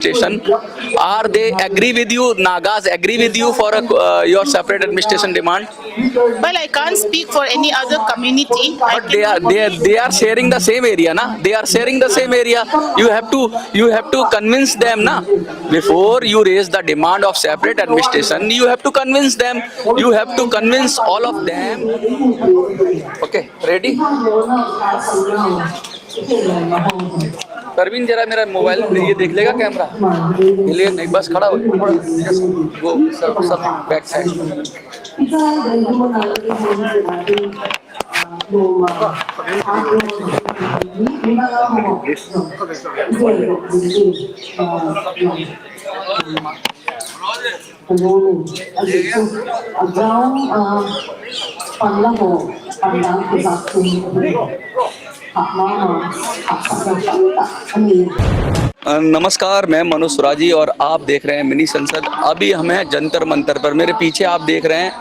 administration. Are they agree with you? Nagas agree with you for your separate administration demand? Well, I can't speak for any other community. But they are sharing the same area, na? They are sharing the same area. You have to convince them, na? Before you raise the demand of separate administration, you have to convince them. You have to convince all of them. Okay, ready? Parveen जरा मेरा mobile ये देख लेगा camera लिए नहीं बस खड़ा हो वो सब बैक साइड नमस्कार, मैं मनोज सुराजी और आप देख रहे हैं मिनी संसद। अभी हम हैं जंतर मंतर पर। मेरे पीछे आप देख रहे हैं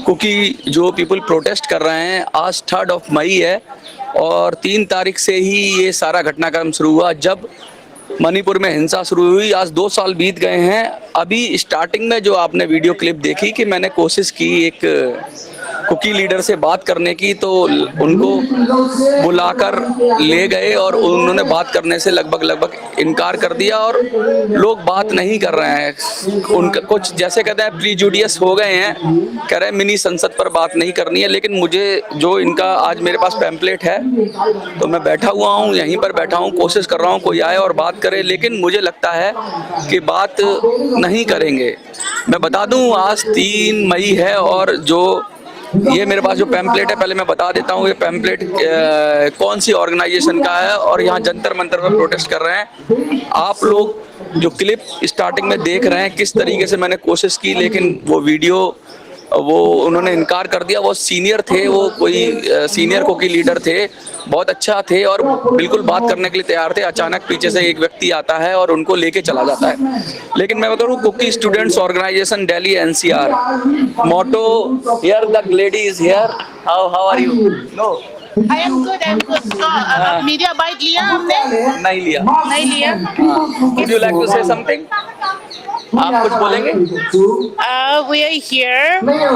क्योंकि जो पीपल प्रोटेस्ट कर रहे हैं। आज 3 मई है और 3 तारीख से ही ये सारा घटनाक्रम शुरू हुआ जब मणिपुर में हिंसा शुरू हुई। आज 2 साल बीत गए हैं। अभी स्टार्टिंग में जो आपने वीडियो क्लिप देखी कि मैंने कोशिश की एक कुकी लीडर से बात करने की, तो उनको बुलाकर ले गए और उन्होंने बात करने से लगभग इनकार कर दिया और लोग बात नहीं कर रहे हैं। उनका कुछ जैसे कहते हैं प्रीजुडियस हो गए हैं, कह रहे हैं मिनी संसद पर बात नहीं करनी है। लेकिन मुझे जो इनका आज मेरे पास पैम्पलेट है तो मैं बैठा हुआ हूँ, यहीं पर बैठा हूँ, कोशिश कर रहा हूँ कोई आए और बात करे, लेकिन मुझे लगता है कि बात नहीं करेंगे। मैं बता दूँ आज 3 मई है और जो ये मेरे पास जो पैम्पलेट है, पहले मैं बता देता हूँ ये पैम्पलेट कौन सी ऑर्गेनाइजेशन का है और यहाँ जंतर मंतर पर प्रोटेस्ट कर रहे हैं। आप लोग जो क्लिप स्टार्टिंग में देख रहे हैं किस तरीके से मैंने कोशिश की, लेकिन वो वीडियो वो उन्होंने इनकार कर दिया। वो सीनियर थे, वो कोई सीनियर कुकी लीडर थे, बहुत अच्छा थे और बिल्कुल बात करने के लिए तैयार थे। अचानक पीछे से एक व्यक्ति आता है और उनको लेके चला जाता है। लेकिन मैं बता रहा हूँ Kuki students organization Delhi NCR motto here the lady is here. How are you? No I am good. Media byte लिया आपने? नहीं लिया। नहीं लिया। Would you like to say something? आप कुछ बोलेंगे? We are here.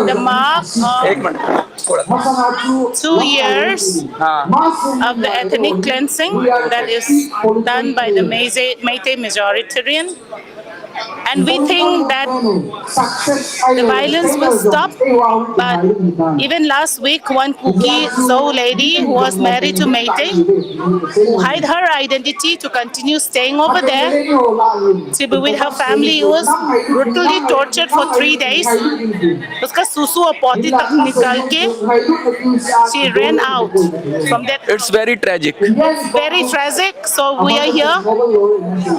The mark एक मिनट थोड़ा 2 years of the ethnic cleansing that is done by the Meitei majoritarian. And we think that the violence will stop. But even last week, one Kuki Zou lady who was married to Meitei, who hid her identity to continue staying over there, to be with her family, was brutally tortured for 3 days. उसका सुसु और पोती तक निकाल के she ran out from that. It's very tragic. Very tragic. So we are here,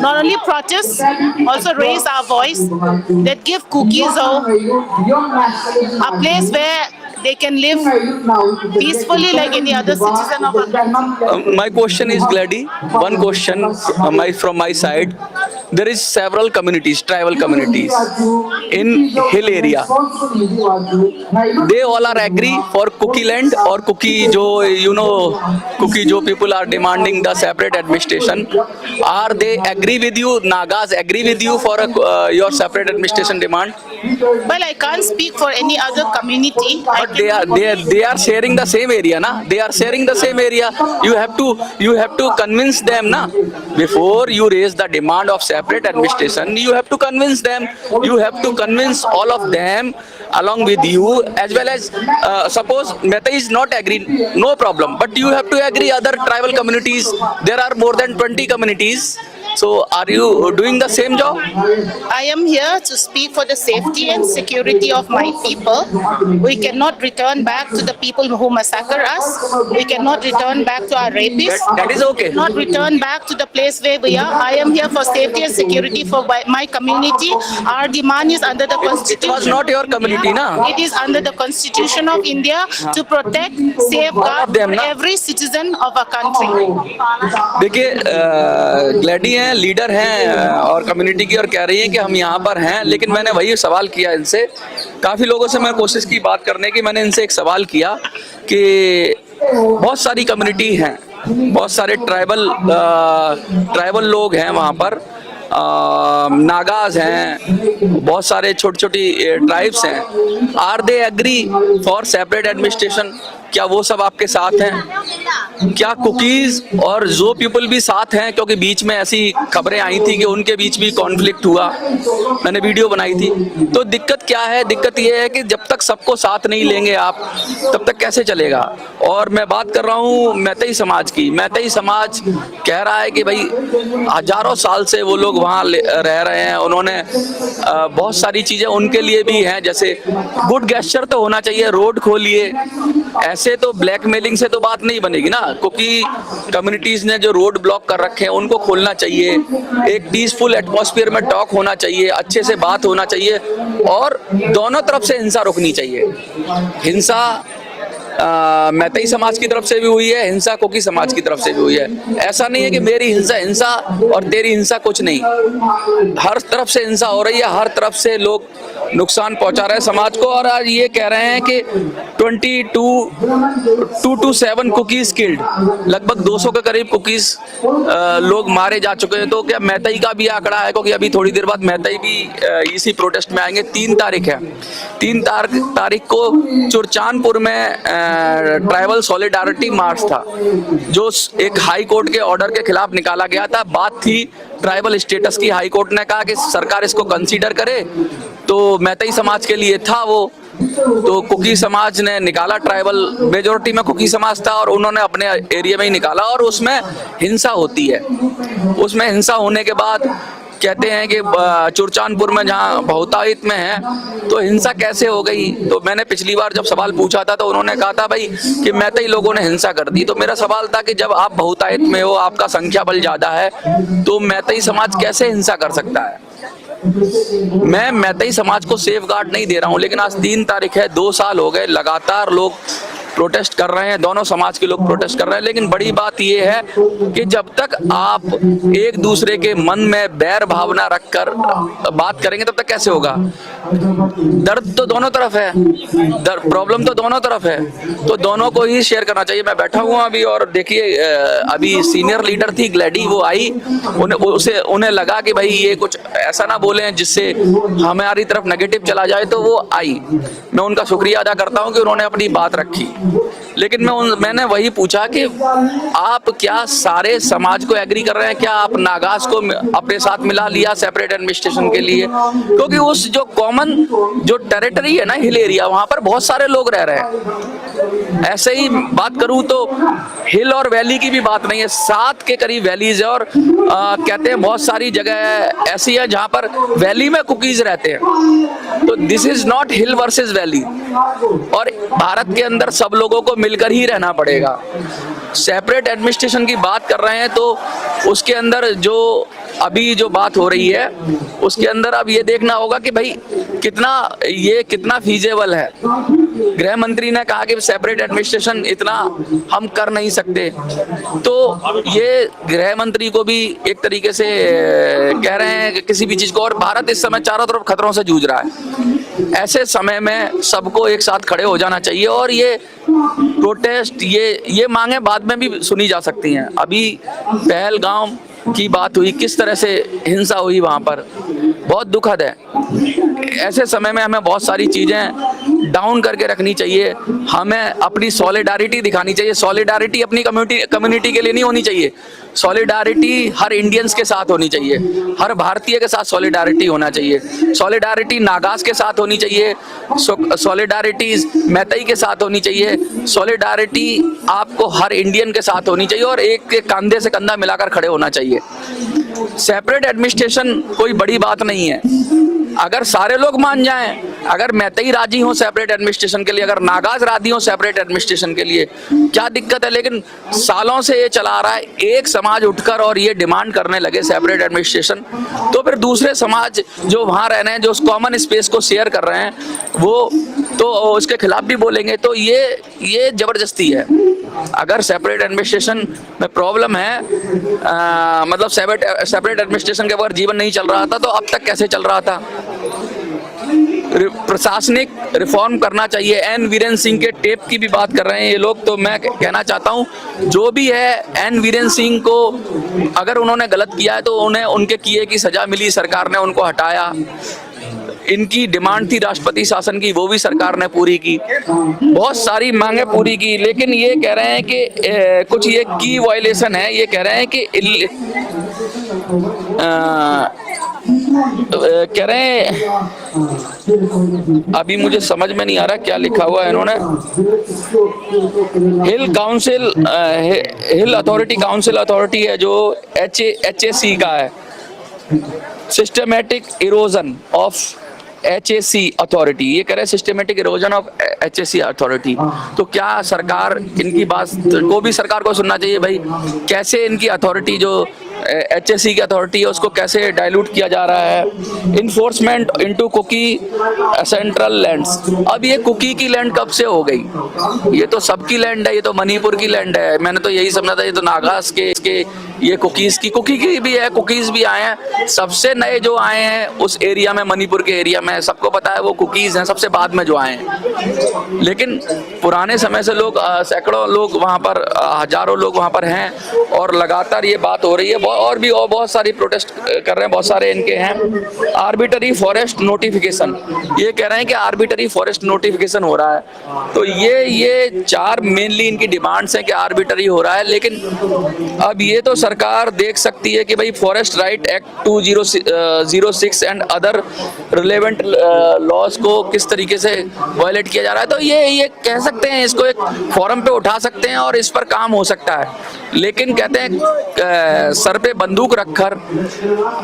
not only protest, also raise our voice that give Kukis a place where they can live peacefully like any other citizen of our country. My question is, Glady, one question from my side. There is several communities, tribal communities in hill area. They all are agree for Kuki land or Kuki jo Kuki jo people are demanding the separate administration. Are they agree with you? Nagas agree with you for your separate administration demand? Well, I can't speak for any other community. But they are sharing the same area, na? They are sharing the same area. You have to convince them, na? Before you raise the demand of separate administration, you have to convince them. You have to convince all of them along with you, as well as suppose Meitei is not agree, no problem. But you have to agree other tribal communities. There are more than 20 communities. So are you doing the same job? I am here to speak for the safety and security of my people. We cannot return back to the people who massacre us. We cannot return back to our rapists. That is okay. We cannot return back to the place where we are. I am here for safety and security for my community. Our demand is under the Constitution. It was not your community, na? It is under the Constitution of India to protect, safeguard every citizen of our country. देखिए Glady हैं, leader हैं और community की, और कह रही हैं कि हम यहाँ पर हैं। लेकिन मैंने वही सवाल किया इनसे, काफ़ी लोगों से मैं कोशिश की बात करने की। मैंने इनसे एक सवाल किया कि बहुत सारी कम्युनिटी हैं, बहुत सारे ट्राइबल लोग हैं वहाँ पर, नागाज हैं, बहुत सारे छोटी छोटी ट्राइब्स हैं, are they agree for separate administration? क्या वो सब आपके साथ हैं? क्या कुकीज और जो पीपल भी साथ हैं, क्योंकि बीच में ऐसी खबरें आई थी कि उनके बीच भी कॉन्फ्लिक्ट हुआ, मैंने वीडियो बनाई थी। तो दिक्कत क्या है? दिक्कत ये है कि जब तक सबको साथ नहीं लेंगे आप, तब तक कैसे चलेगा? और मैं बात कर रहा हूँ मैतेई समाज की। मैतेई समाज कह रहा है कि भाई हजारों साल से वो लोग वहाँ रह रहे हैं, उन्होंने बहुत सारी चीजें उनके लिए भी हैं, जैसे गुड गेस्चर तो होना चाहिए, रोड खोलिए। ऐसे तो ब्लैकमेलिंग से तो बात नहीं बनेगी ना, क्योंकि कम्युनिटीज ने जो रोड ब्लॉक कर रखे हैं उनको खोलना चाहिए, एक पीसफुल एटमॉस्फेयर में टॉक होना चाहिए, अच्छे से बात होना चाहिए, और दोनों तरफ से हिंसा रोकनी चाहिए। हिंसा मैतेई समाज की तरफ से भी हुई है, हिंसा कुकी समाज की तरफ से भी हुई है। ऐसा नहीं है कि मेरी हिंसा हिंसा और तेरी हिंसा कुछ नहीं, हर तरफ से हिंसा हो रही है, हर तरफ से लोग नुकसान पहुंचा रहे हैं समाज को। और आज ये कह रहे हैं कि 227 कुकीज किल्ड, लगभग 200 के करीब कुकीज लोग मारे जा चुके हैं। तो क्या मैतेई का भी आंकड़ा है? क्योंकि अभी थोड़ी देर बाद मैतेई भी इसी प्रोटेस्ट में आएंगे। 3 तारीख है, 3 तारीख को चुरचानपुर में ट्राइबल सॉलिडारिटी मार्च था, जो एक हाई कोर्ट के ऑर्डर के खिलाफ निकाला गया था। बात थी ट्राइबल स्टेटस की, हाई कोर्ट ने कहा कि सरकार इसको कंसीडर करे, तो मैतेई समाज के लिए था वो। तो कुकी समाज ने निकाला, ट्राइबल मेजोरिटी में कुकी समाज था, और उन्होंने अपने एरिया में ही निकाला, और उसमें हिंसा होती है। उसमें हिंसा होने के बाद कहते हैं कि चुरचानपुर में जहाँ बहुतायत में है, तो हिंसा कैसे हो गई? तो मैंने पिछली बार जब सवाल पूछा था तो उन्होंने कहा था भाई कि मैतेई लोगों ने हिंसा कर दी। तो मेरा सवाल था कि जब आप बहुतायत में हो, आपका संख्या बल ज्यादा है, तो मैतेई समाज कैसे हिंसा कर सकता है? मैं मैतेई समाज को सेफ गार्ड नहीं दे रहा हूं, लेकिन आज 3 तारीख है, 2 साल हो गए, लगातार लोग प्रोटेस्ट कर रहे हैं, दोनों समाज के लोग प्रोटेस्ट कर रहे हैं। लेकिन बड़ी बात यह है कि जब तक आप एक दूसरे के मन में बैर भावना रखकर बात करेंगे, तब तक कैसे होगा? दर्द तो दोनों तरफ है, प्रॉब्लम तो दोनों तरफ है, तो दोनों को ही शेयर करना चाहिए। मैं बैठा हुआ अभी, और देखिए अभी सीनियर लीडर थी ग्लैडी, वो आई, उन्हें लगा कि भाई ये कुछ ऐसा ना बोले जिससे हमारी तरफ नेगेटिव चला जाए, तो वो आई। मैं उनका शुक्रिया अदा करता हूं कि उन्होंने अपनी बात रखी। लेकिन मैंने वही पूछा कि आप क्या सारे समाज को एग्री कर रहे हैं? क्या आप नागाज को अपने साथ मिला लिया सेपरेट एडमिनिस्ट्रेशन के लिए? क्योंकि उस जो कॉमन जो टेरिटरी है ना, हिल एरिया, वहां पर बहुत सारे लोग रह रहे हैं। ऐसे ही बात करूं तो हिल और वैली की भी बात नहीं है, 7 के करीब वैलीज है, और कहते हैं बहुत सारी जगह ऐसी है जहां पर वैली में कुकीज रहते हैं। तो this is not hill versus valley, और भारत के अंदर सब लोगों को मिलकर ही रहना पड़ेगा। सेपरेट एडमिनिस्ट्रेशन की बात कर रहे हैं, तो उसके अंदर जो अभी जो बात हो रही है, उसके अंदर अब ये देखना होगा कि भाई कितना फीजेबल है। गृह मंत्री ने कहा कि सेपरेट एडमिनिस्ट्रेशन इतना हम कर नहीं सकते, तो ये गृह मंत्री को भी एक तरीके से कह रहे हैं कि किसी भी चीज को, और भारत इस समय चारों तरफ खतरों से जूझ रहा है। ऐसे समय में सबको एक साथ खड़े हो जाना चाहिए, और ये प्रोटेस्ट, ये मांगे बाद में भी सुनी जा सकती हैं। अभी पहलगाम की बात हुई, किस तरह से हिंसा हुई वहां पर, बहुत दुखद है। ऐसे समय में हमें बहुत सारी चीजें डाउन करके रखनी चाहिए, हमें अपनी सॉलिडारिटी दिखानी चाहिए। सॉलिडारिटी अपनी कम्युनिटी के लिए नहीं होनी चाहिए, सॉलिडारिटी हर इंडियंस के साथ होनी चाहिए, हर भारतीय के साथ सॉलिडारिटी होना चाहिए। सॉलिडारिटी नागाज के साथ होनी चाहिए, सॉलिडारिटी मैतेई के साथ होनी चाहिए, सॉलिडारिटी आपको हर इंडियन के साथ होनी चाहिए, और एक के कंधे से कंधा मिलाकर खड़े होना चाहिए। सेपरेट एडमिनिस्ट्रेशन कोई बड़ी बात नहीं है, अगर सारे लोग मान जाएं, अगर मैतेई राजी हो सेपरेट एडमिनिस्ट्रेशन के लिए, अगर नागाज राजी हो सेपरेट एडमिनिस्ट्रेशन के लिए, क्या दिक्कत है? लेकिन सालों से ये चला आ रहा है, एक समाज उठकर और ये डिमांड करने लगे सेपरेट एडमिनिस्ट्रेशन, तो फिर दूसरे समाज जो वहां रह रहे हैं, जो उस कॉमन स्पेस को शेयर कर रहे हैं, वो तो उसके खिलाफ भी बोलेंगे। तो ये जबरदस्ती है। अगर सेपरेट एडमिनिस्ट्रेशन में प्रॉब्लम है, मतलब सेपरेट एडमिनिस्ट्रेशन के बगैर जीवन नहीं चल रहा था, तो अब तक कैसे चल रहा था? प्रशासनिक रिफॉर्म करना चाहिए। एन वीरेंद्र सिंह के टेप की भी बात कर रहे हैं ये लोग, तो मैं कहना चाहता हूं जो भी है, एन वीरेंद्र सिंह को अगर उन्होंने गलत किया है तो उन्हें उनके किए की सजा मिली, सरकार ने उनको हटाया। इनकी डिमांड थी राष्ट्रपति शासन की, वो भी सरकार ने पूरी की, बहुत सारी मांगे पूरी की, लेकिन ये कह रहे हैं कि कुछ ये की वायलेशन है। ये कह रहे हैं कि कह रहे हैं, अभी मुझे समझ में नहीं आ रहा क्या लिखा हुआ है इन्होंने। हिल अथॉरिटी है जो HAC का है, systematic erosion of HAC authority. ये कह रहे हैं systematic erosion of HAC authority. तो क्या सरकार इनकी बात को भी सरकार को सुनना चाहिए भाई, कैसे इनकी अथॉरिटी जो HAC की अथॉरिटी है उसको कैसे डाइल्यूट किया जा रहा है। Enforcement into Kuki central lands, अब ये कुकी की लैंड कब से हो गई? ये तो सबकी लैंड है, ये तो मणिपुर की लैंड है। मैंने तो यही समझा था ये तो नागास के ये कुकी की भी है, कुकीज भी आए हैं। सबसे नए जो आए हैं उस एरिया में, मणिपुर के एरिया में, सबको पता है वो कुकीज हैं, सबसे बाद में जो आए हैं। लेकिन पुराने समय से लोग, सैकड़ों लोग वहाँ पर, हजारों लोग वहाँ पर हैं और लगातार ये बात हो रही है। और भी और बहुत सारी प्रोटेस्ट कर रहे हैं, बहुत सारे इनके हैं। आर्बिटरी फॉरेस्ट नोटिफिकेशन, ये कह रहे हैं कि आर्बिटरी फॉरेस्ट नोटिफिकेशन हो रहा है। तो ये चार मेनली इनकी डिमांड्स हैं कि आर्बिटरी हो रहा है। लेकिन अब ये तो सरकार देख सकती है कि भाई forest right act 2006 and other relevant laws को किस तरीके से वायलेट किया जा रहा है। तो ये कह सकते हैं, इसको एक फोरम पे उठा सकते हैं और इस पर काम हो सकता है। लेकिन कहते हैं सर पे बंदूक रखकर,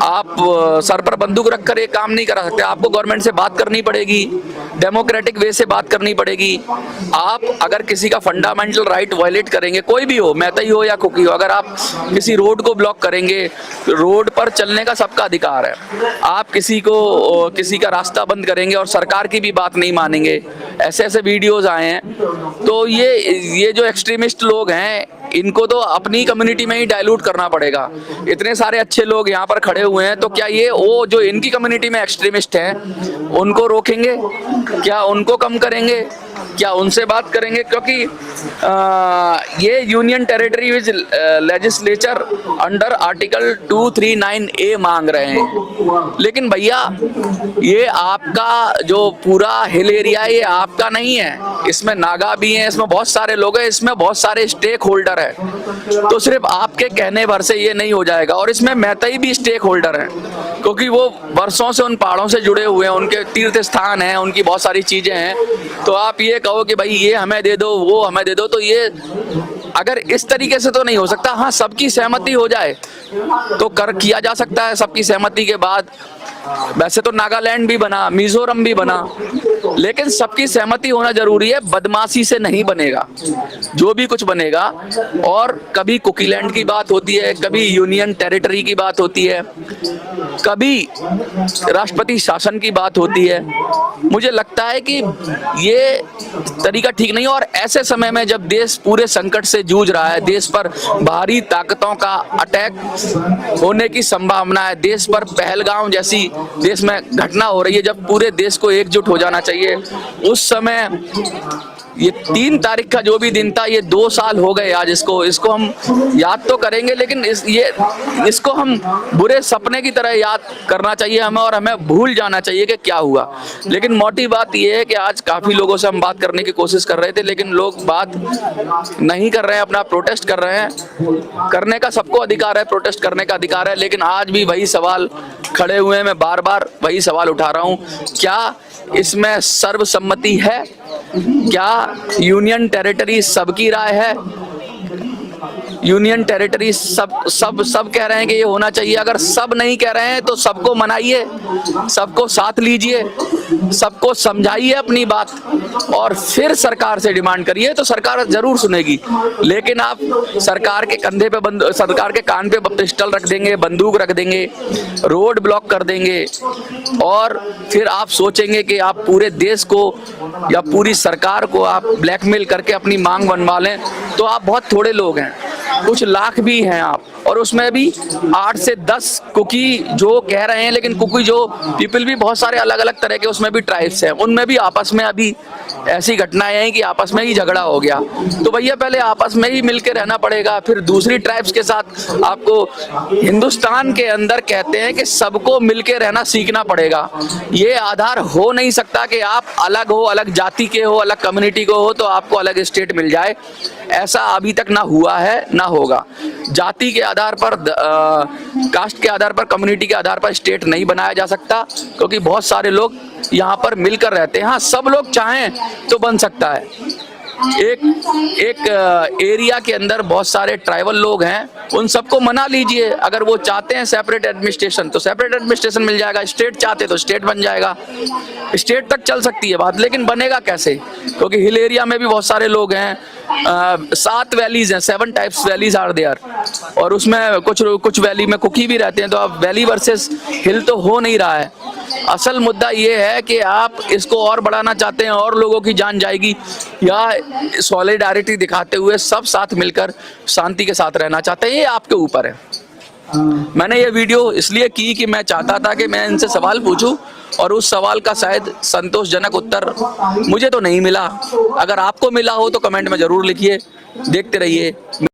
आप सर पर बंदूक रखकर ये काम नहीं करा सकते। आपको गवर्नमेंट से बात करनी पड़ेगी, डेमोक्रेटिक वे से बात करनी पड़ेगी। आप अगर किसी का फंडामेंटल राइट वायलेट करेंगे, कोई भी हो, मैतई हो या कुकी हो, अगर आप किसी रोड को ब्लॉक करेंगे, रोड पर चलने का सबका अधिकार है, आप किसी का रास्ता बंद करेंगे और सरकार की भी बात नहीं मानेंगे, ऐसे वीडियोस आए हैं। तो ये जो एक्सट्रीमिस्ट लोग हैं, इनको तो अपनी कम्युनिटी में ही डाइल्यूट करना पड़ेगा। इतने सारे अच्छे लोग यहाँ पर खड़े हुए हैं, तो क्या ये वो जो इनकी कम्युनिटी में एक्सट्रीमिस्ट हैं उनको रोकेंगे? क्या उनको कम करेंगे? क्या उनसे बात करेंगे? क्योंकि ये यूनियन टेरिटरी विच लेजिस्लेचर अंडर आर्टिकल 239A मांग रहे हैं। लेकिन भैया ये आपका जो पूरा हिल एरिया है ये आपका नहीं है, इसमें नागा भी हैं, इसमें बहुत सारे लोग हैं, इसमें बहुत सारे स्टेक होल्डर हैं। तो सिर्फ आपके कहने भर से ये नहीं हो जाएगा। और इसमें मैतई भी स्टेक होल्डर हैं, क्योंकि वो वर्षों से उन पहाड़ों से जुड़े हुए हैं, उनके तीर्थ स्थान हैं, उनकी बहुत सारी चीजें हैं। तो आप ये कहो कि भाई ये हमें दे दो, वो हमें दे दो, तो ये अगर इस तरीके से तो नहीं हो सकता। हाँ, सबकी सहमति हो जाए तो किया जा सकता है सबकी सहमति के बाद। वैसे तो नागालैंड भी बना, मिजोरम भी बना, लेकिन सबकी सहमति होना जरूरी है। बदमाशी से नहीं बनेगा जो भी कुछ बनेगा। और कभी कुकीलैंड की बात होती है, कभी यूनियन टेरिटरी की बात होती है, कभी राष्ट्रपति शासन की बात होती है। मुझे लगता है कि ये तरीका ठीक नहीं है। और ऐसे समय में जब देश पूरे संकट से जूझ रहा है, देश पर बाहरी ताकतों का अटैक होने की संभावना है, देश पर पहलगाम जैसी देश में घटना हो रही है, जब पूरे देश को एकजुट हो जाना चाहिए, उस समय ये 3 तारीख का जो भी दिन था, ये 2 साल हो गए आज। इसको हम याद तो करेंगे, लेकिन इसको हम बुरे सपने की तरह याद करना चाहिए हमें, और हमें भूल जाना चाहिए कि क्या हुआ। लेकिन मोटी बात ये है कि आज काफी लोगों से हम बात करने की कोशिश कर रहे थे, लेकिन लोग बात नहीं कर रहे हैं, अपना प्रोटेस्ट कर रहे हैं। करने का सबको अधिकार है, प्रोटेस्ट करने का अधिकार है, लेकिन आज भी वही सवाल खड़े हुए हैं। मैं बार बार वही सवाल उठा रहा हूँ, क्या इसमें सर्वसम्मति है? क्या यूनियन टेरिटरी सबकी राय है? यूनियन टेरिटरी सब कह रहे हैं कि ये होना चाहिए। अगर सब नहीं कह रहे हैं तो सबको मनाइए, सबको साथ लीजिए, सबको समझाइए अपनी बात, और फिर सरकार से डिमांड करिए, तो सरकार जरूर सुनेगी। लेकिन आप सरकार के कंधे पे सरकार के कान पे पिस्टल रख देंगे, बंदूक रख देंगे, रोड ब्लॉक कर देंगे, और फिर आप सोचेंगे कि आप पूरे देश को या पूरी सरकार को आप ब्लैकमेल करके अपनी मांग बनवा लें, तो आप बहुत थोड़े लोग हैं, कुछ लाख भी हैं आप, और उसमें भी 8 से 10 कुकी जो कह रहे हैं। लेकिन कुकी जो पीपल भी बहुत सारे अलग अलग तरह के उसमें में भी ट्राइब्स हैं, उनमें भी आपस में अभी ऐसी घटनाएं हैं कि आपस में ही झगड़ा हो गया। तो भैया पहले आपस में ही मिलकर रहना पड़ेगा, फिर दूसरी ट्राइब्स के साथ आपको हिंदुस्तान के अंदर कहते हैं कि सबको मिलकर रहना सीखना पड़ेगा। ये आधार हो नहीं सकता कि आप अलग हो, अलग जाति के हो, अलग कम्युनिटी को हो तो आपको अलग स्टेट मिल जाए। ऐसा अभी तक ना हुआ है ना होगा। जाति के आधार पर, कास्ट के आधार पर, कम्युनिटी के आधार पर स्टेट नहीं बनाया जा सकता, क्योंकि बहुत सारे लोग यहाँ पर मिलकर रहते हैं। हाँ, सब लोग चाहें तो बन सकता है। एक एरिया के अंदर बहुत सारे ट्राइबल लोग हैं, उन सबको मना लीजिए। अगर वो चाहते हैं सेपरेट एडमिनिस्ट्रेशन तो सेपरेट एडमिनिस्ट्रेशन मिल जाएगा, स्टेट चाहते तो स्टेट बन जाएगा। स्टेट तक चल सकती है बात, लेकिन बनेगा कैसे? क्योंकि हिल एरिया में भी बहुत सारे लोग हैं। 7 वैलीज हैं, 7 टाइप्स वैलीज आर देयर, और उसमें कुछ वैली में कुकी भी रहते हैं। तो अब वैली वर्सेस हिल तो हो नहीं रहा है। असल मुद्दा ये है कि आप इसको और बढ़ाना चाहते हैं और लोगों की जान जाएगी, या सॉलिडारिटी दिखाते हुए सब साथ मिलकर शांति के साथ रहना चाहते हैं, ये आपके ऊपर है। मैंने ये वीडियो इसलिए की कि मैं चाहता था कि मैं इनसे सवाल पूछूं और उस सवाल का शायद संतोषजनक उत्तर मुझे तो नहीं मिला। अगर आपको मिला हो तो कमेंट में जरूर लिखिए। देखते रहिए।